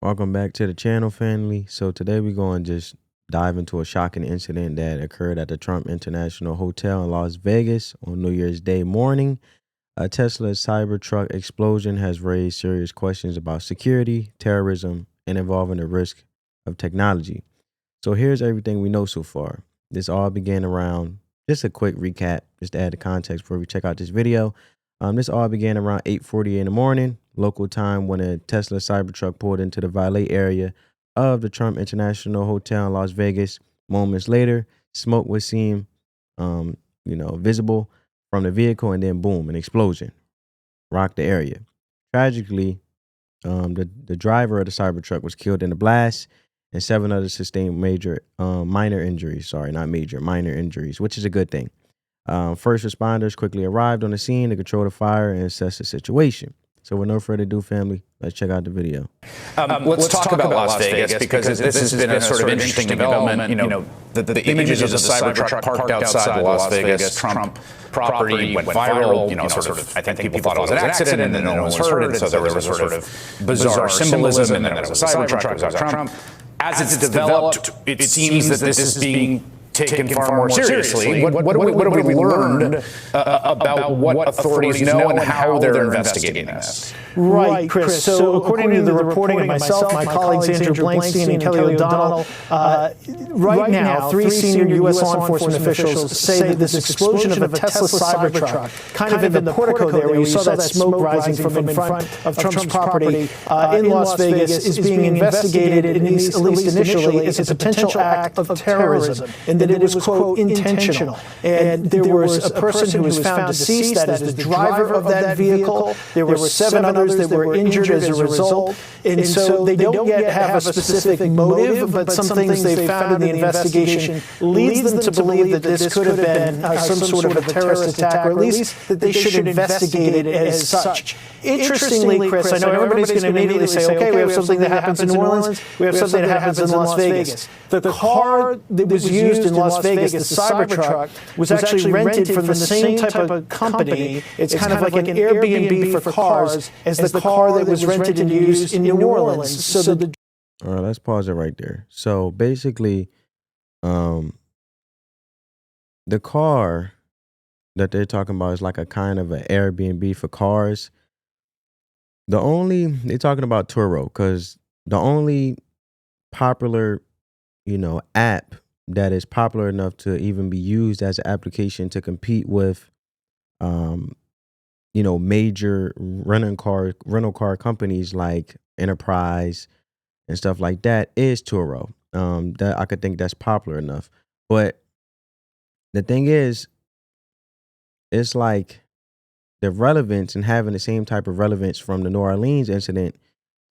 Welcome back to the channel, family. So today we're going to just dive into a shocking incident that occurred at the Trump International Hotel in Las Vegas on New Year's Day morning. A Tesla Cybertruck explosion has raised serious questions about security, terrorism, and involving the risk of technology. So here's everything we know so far. This all began around, just a quick recap, just to add the context before we check out this video. This all began around 8:40 in the morning, local time, when a Tesla Cybertruck pulled into the valet area of the Trump International Hotel in Las Vegas. Moments later, smoke was seen, visible from the vehicle, and then boom, an explosion rocked the area. Tragically, the driver of the Cybertruck was killed in the blast, and 7 others sustained minor injuries. Sorry, not major, minor injuries, which is a good thing. First responders quickly arrived on the scene to control the fire and assess the situation. So with no further ado, family, let's check out the video. Let's talk about Las Vegas because this has been a sort of interesting development. The images of the Cybertruck parked outside the Las Vegas Trump property went viral. I think people thought it was an accident, and then no one was hurt, and so there was a sort of bizarre symbolism, and then it was a Cybertruck, it was Trump. As it's developed, it seems that this is being taken far more seriously. What have we learned about what authorities know and how they're investigating this? Right, Chris. So according to the reporting of myself, my colleagues Andrew Blankstein and Kelly O'Donnell, right now, 3 senior U.S. law enforcement officials say that this explosion of a Tesla Cybertruck, kind of in the portico there where you saw that smoke rising from in front of Trump's property in Las Vegas, is being investigated, at least initially, as a potential act of terrorism, and that it was, quote, intentional. And there was a person who was found deceased, that is the driver of that vehicle. There were 7 others that were injured as a result. And so they don't yet have a specific motive, but some things they've found in the investigation leads them to believe that this could have been some sort of a terrorist attack, or at least that they should investigate it as such. Interestingly, Chris, I know everybody's going to immediately say, okay, we have something that happens in New Orleans, we have something that happens in Las Vegas. The car that was used in Las Vegas, the Cybertruck, was actually rented from the same type of company. It's kind of like an Airbnb for cars as the car that was rented and used in New Orleans. So all right, let's pause it right there. So basically, the car that they're talking about is like a kind of an Airbnb for cars. They're talking about Turo, because the only popular, app that is popular enough to even be used as an application to compete with, major rental car companies like Enterprise and stuff like that is Turo. That I could think that's popular enough. But the thing is, it's like the relevance and having the same type of relevance from the New Orleans incident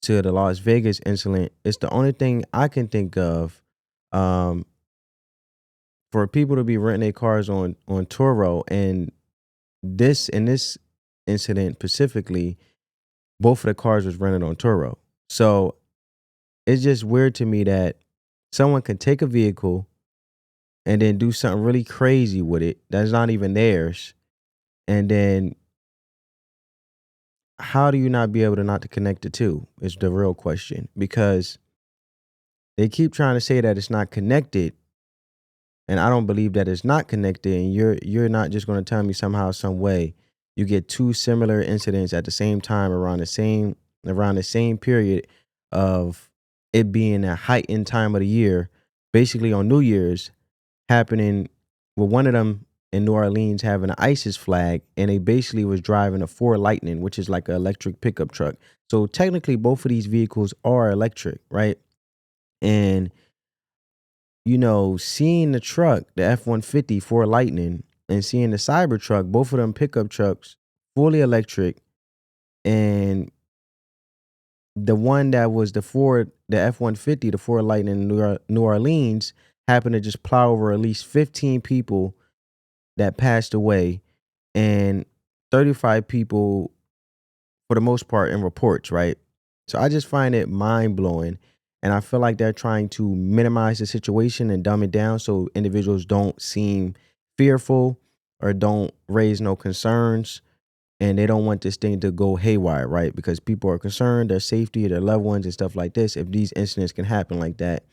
to the Las Vegas incident. It's the only thing I can think of for people to be renting their cars on Turo, and in this incident specifically, both of the cars was rented on Turo. So it's just weird to me that someone can take a vehicle and then do something really crazy with it that's not even theirs, and then how do you not be able to not to connect the two is the real question, because they keep trying to say that it's not connected, and I don't believe that it's not connected. And you're not just going to tell me somehow, some way, you get 2 similar incidents at the same time around the same period of it being a heightened time of the year, basically on New Year's, happening with one of them in New Orleans having an ISIS flag, and they basically was driving a Ford Lightning, which is like an electric pickup truck. So technically both of these vehicles are electric, right? And seeing the truck, the F-150 Ford Lightning, and seeing the Cybertruck, both of them pickup trucks, fully electric, and the one that was the F-150, the Ford Lightning in New Orleans, happened to just plow over at least 15 people that passed away, and 35 people for the most part in reports, right? So I just find it mind-blowing, and I feel like they're trying to minimize the situation and dumb it down so individuals don't seem fearful or don't raise no concerns. and they don't want this thing to go haywire, right? Because people are concerned, their safety, their loved ones, and stuff like this. If these incidents can happen like that,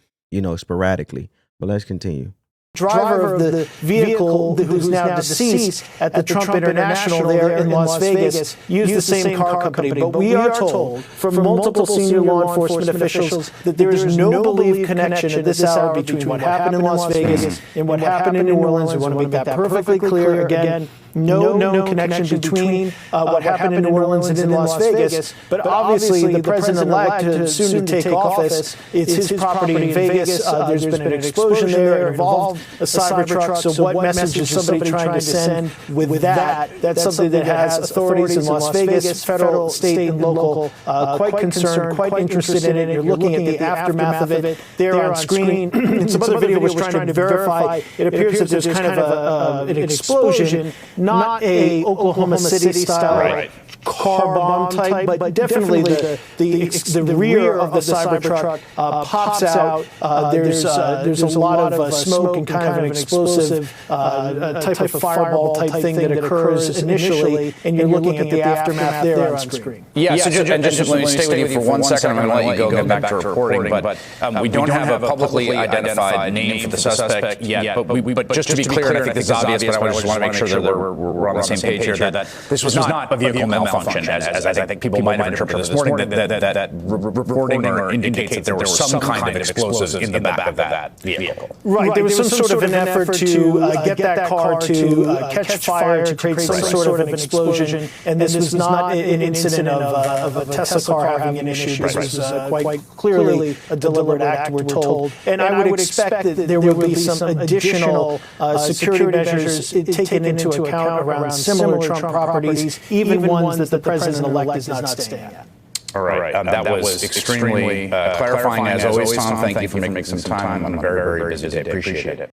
sporadically. But let's continue. Driver of the vehicle who's now deceased at the Trump International there in Las Vegas used the same car company. But we are told from multiple senior law enforcement officials that there is no believed connection at this hour between what happened in Las Vegas and what happened in New Orleans. We want to make that perfectly clear. Again, no known connection between what happened in New Orleans and in Las Vegas. But obviously, the president-elect, soon to take office, it's his property in Vegas. There's been an explosion there. It involved a Cybertruck. So what message is somebody trying to send with that? That's something that has authorities in Las Vegas, federal, state, and local, quite concerned, quite interested in it. You're looking at the aftermath of it there on screen. In some other video was trying to verify. It appears that there's kind of an explosion, not a Oklahoma City style car bomb type, but definitely the rear of the Cybertruck pops out. There's a lot of smoke and kind of an explosive type of fireball type thing that occurs initially, and you're looking at the aftermath there on screen. Yeah, so just let me stay with you for 1 second. I'm going to let you go get back to reporting, but we don't have a publicly identified name for the suspect yet. But just to be clear, and I think this is obvious, but I just want to make sure that we're on the same page here, that this was not a vehicle malfunction, as I think people might have interpreted this morning, that reporting or indicates that there was some kind of explosive in the back of that vehicle. Right, there was some sort of an effort to get that car to catch fire, to create some sort of an explosion, and this was not an incident of a Tesla car having an issue. This was quite clearly a deliberate act, we're told. And I would expect that there will be some additional security measures taken into account around similar Trump properties, even ones that the president-elect is not staying at. All right. That was extremely clarifying as always, Tom. Thank you for making some time on a very, very busy day. Appreciate it.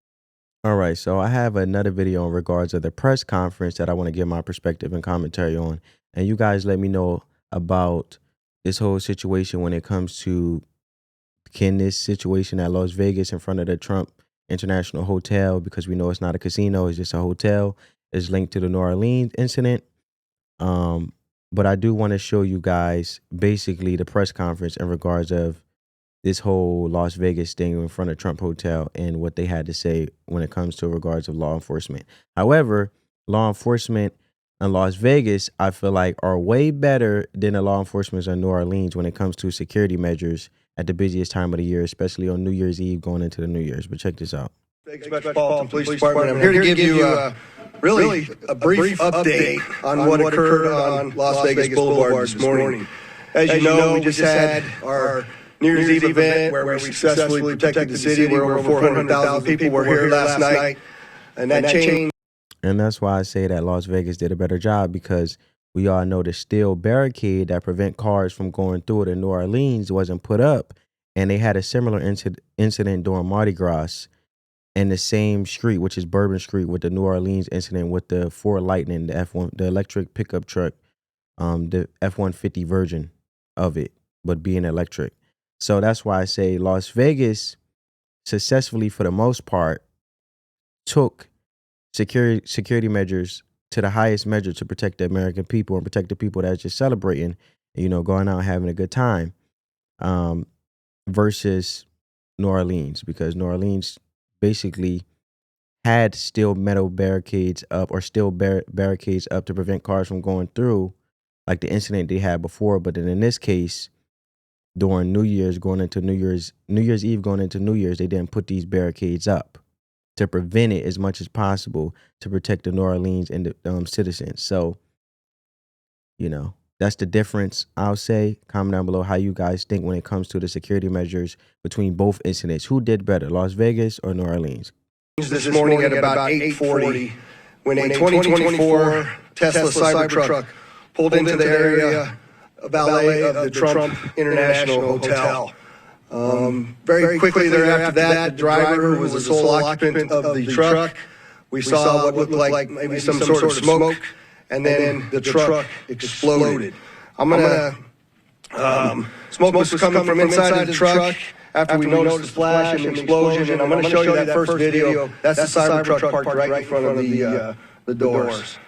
All right, so I have another video in regards to the press conference that I want to give my perspective and commentary on. And you guys let me know about this whole situation when it comes to, can this situation at Las Vegas in front of the Trump International Hotel, because we know it's not a casino, it's just a hotel, is linked to the New Orleans incident. But I do want to show you guys basically the press conference in regards of this whole Las Vegas thing in front of Trump Hotel and what they had to say when it comes to regards of law enforcement. However, law enforcement in Las Vegas, I feel like, are way better than the law enforcement in New Orleans when it comes to security measures at the busiest time of the year, especially on New Year's Eve going into the New Year's. But check this out. Vegas Metropolitan Police Department. I'm here to give you really a brief update on what occurred on Las Vegas Boulevard this morning. As you know, we just had our New Year's Eve event where we successfully protected the city, where over 400,000 people were here last night, and that changed. And that's why I say that Las Vegas did a better job, because we all know the steel barricade that prevent cars from going through it in New Orleans wasn't put up, and they had a similar incident during Mardi Gras in the same street, which is Bourbon Street, with the New Orleans incident with the Ford Lightning, the F1, the electric pickup truck, the F-150 version of it, but being electric. So that's why I say Las Vegas successfully, for the most part, took security measures to the highest measure to protect the American people and protect the people that's just celebrating, going out and having a good time, versus New Orleans, because New Orleans basically had steel metal barricades up, or steel barricades up to prevent cars from going through, like the incident they had before. But then in this case, during New Year's Eve going into New Year's, they didn't put these barricades up to prevent it as much as possible to protect the New Orleans and the citizens. So, that's the difference. I'll say, comment down below how you guys think when it comes to the security measures between both incidents. Who did better, Las Vegas or New Orleans? This morning at about 8:40, when a 2024 Tesla Cybertruck pulled into the area valet of the Trump International Hotel. Very quickly thereafter that, the driver, who was the sole occupant of the truck, we saw what looked like maybe some sort of smoke, and then the truck exploded. Smoke was coming from inside the truck after we noticed the flash and the explosion, and I'm going to show you that first video. That's the Cybertruck parked right in front of the doors.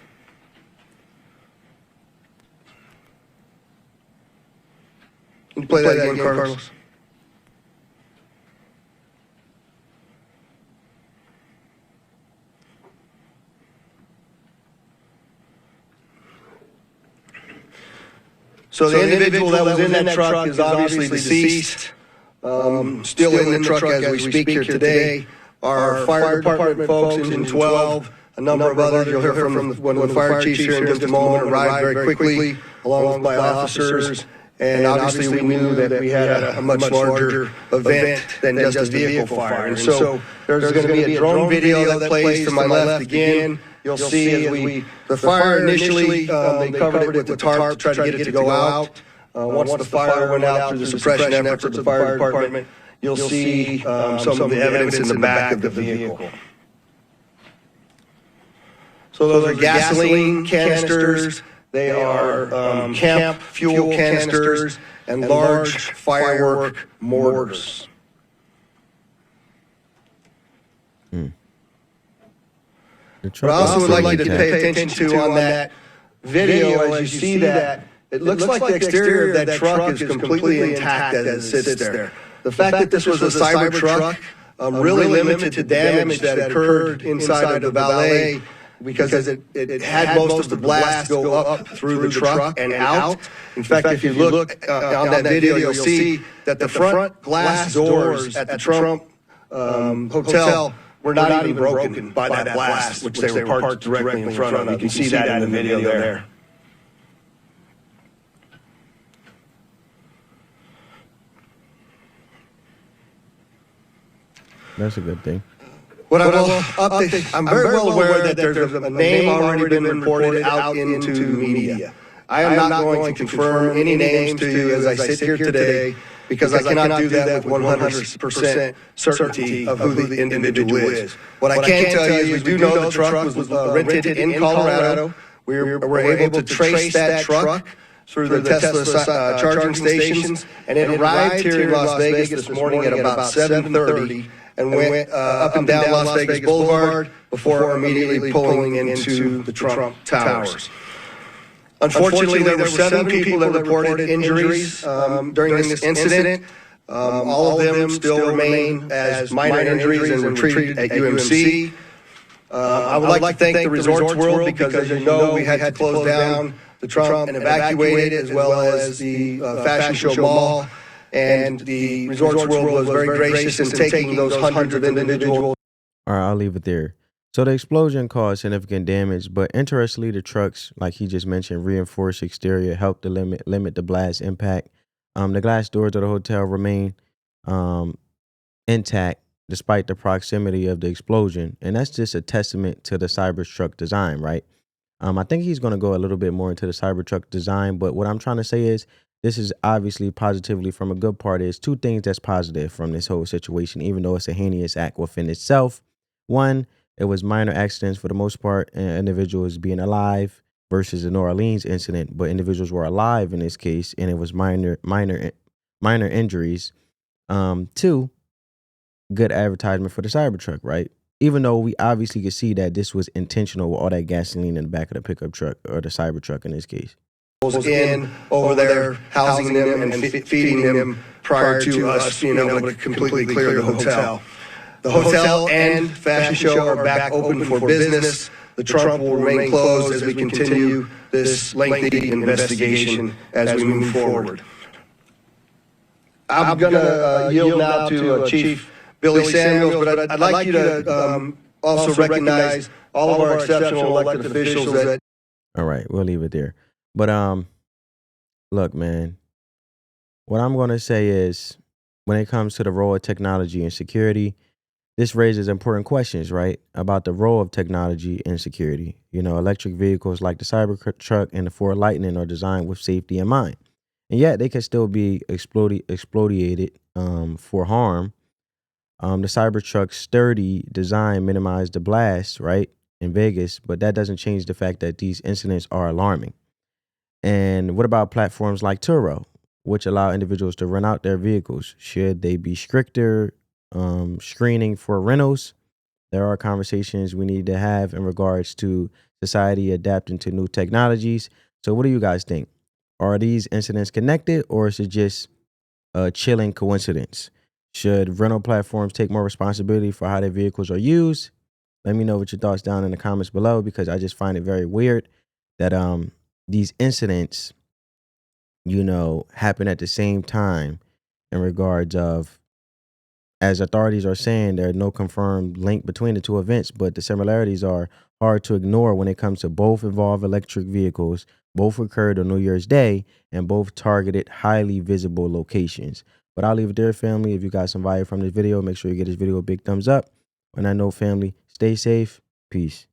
Can you play that again, Carlos? So the individual that was in that truck is obviously deceased. Still in the truck as we speak here today. Our fire department folks, Engine 12, a number of others, you'll hear from one of the fire chiefs here in just a moment, arrived very quickly, along with my officers. And obviously we knew that we had a much larger event than just a vehicle fire. And so there's going to be a drone video that plays to my left again. You'll see as the fire initially, they covered it with the tarp to try to get it to go out. Once the fire went out through the suppression efforts of the fire department, you'll see some of the evidence in the back of the vehicle. So those are gasoline canisters, they are camp fuel canisters, and large firework mortars. What I also would like you to pay attention to on that video, as you see that, it looks like the exterior of that truck is completely intact as it sits there. The fact that this was a Cybertruck really limited the damage that occurred inside of the valet because it had most of the blast go up through the truck and out. In fact, if you look on that video, you'll see that the front glass doors at the Trump hotel were not even broken by that blast, which they were parked directly in front of. You can see that in the video there. That's a good thing. What I will update, I'm very well aware that there's a name already been reported out into the media. I am not going to confirm any names to you as I sit here today because I cannot do that with 100% certainty of who the individual is. What I can tell you is we do know the truck was rented in Colorado. We were able to trace that truck through the Tesla charging stations, and it arrived here in Las Vegas this morning at about 7:30 and went up and down Las Vegas Boulevard before immediately pulling into the Trump Towers. Unfortunately, there were 7 people that reported injuries during this incident. All of them still remain as minor injuries and were treated at UMC. I would like to thank the Resorts World because, as you know, we had to close down the Trump and evacuate it, as well as the Fashion Show Mall. And the Resorts World was very gracious in taking those hundreds of individuals. All right, I'll leave it there. So the explosion caused significant damage, but interestingly, the trucks, like he just mentioned, reinforced exterior helped to limit the blast impact. The glass doors of the hotel remain intact despite the proximity of the explosion, and that's just a testament to the Cybertruck design, right? I think he's going to go a little bit more into the Cybertruck design, but what I'm trying to say is this is obviously positively from a good part is 2 things that's positive from this whole situation, even though it's a heinous act within itself. One, it was minor accidents for the most part, and individuals being alive versus the New Orleans incident, but individuals were alive in this case, and it was minor injuries. 2, good advertisement for the Cybertruck, right? Even though we obviously could see that this was intentional with all that gasoline in the back of the pickup truck or the Cybertruck in this case. In over there, housing them and feeding them prior to us being able to completely clear the hotel. The hotel and Fashion Show are back open for business. The Trump will remain closed as we continue this lengthy investigation as we move forward. I'm going to yield now to Chief Billy Samuels, but I'd like you to also recognize all of our exceptional elected officials that... All right, we'll leave it there. But look, man, what I'm going to say is when it comes to the role of technology and security, this raises important questions, right, about the role of technology and security. You know, electric vehicles like the Cybertruck and the Ford Lightning are designed with safety in mind, and yet they can still be exploited for harm. The Cybertruck's sturdy design minimized the blast, right, in Vegas, but that doesn't change the fact that these incidents are alarming. And what about platforms like Turo, which allow individuals to rent out their vehicles? Should they be stricter screening for rentals? There are conversations we need to have in regards to society adapting to new technologies. So what do you guys think? Are these incidents connected, or is it just a chilling coincidence? Should rental platforms take more responsibility for how their vehicles are used? Let me know what your thoughts down in the comments below, because I just find it very weird that these incidents, happen at the same time, in regards of, as authorities are saying, there's no confirmed link between the two events, but the similarities are hard to ignore when it comes to both involve electric vehicles, both occurred on New Year's Day, and both targeted highly visible locations. But I'll leave it there, family. If you got some value from this video, make sure you get this video a big thumbs up. And I know, family, stay safe. Peace.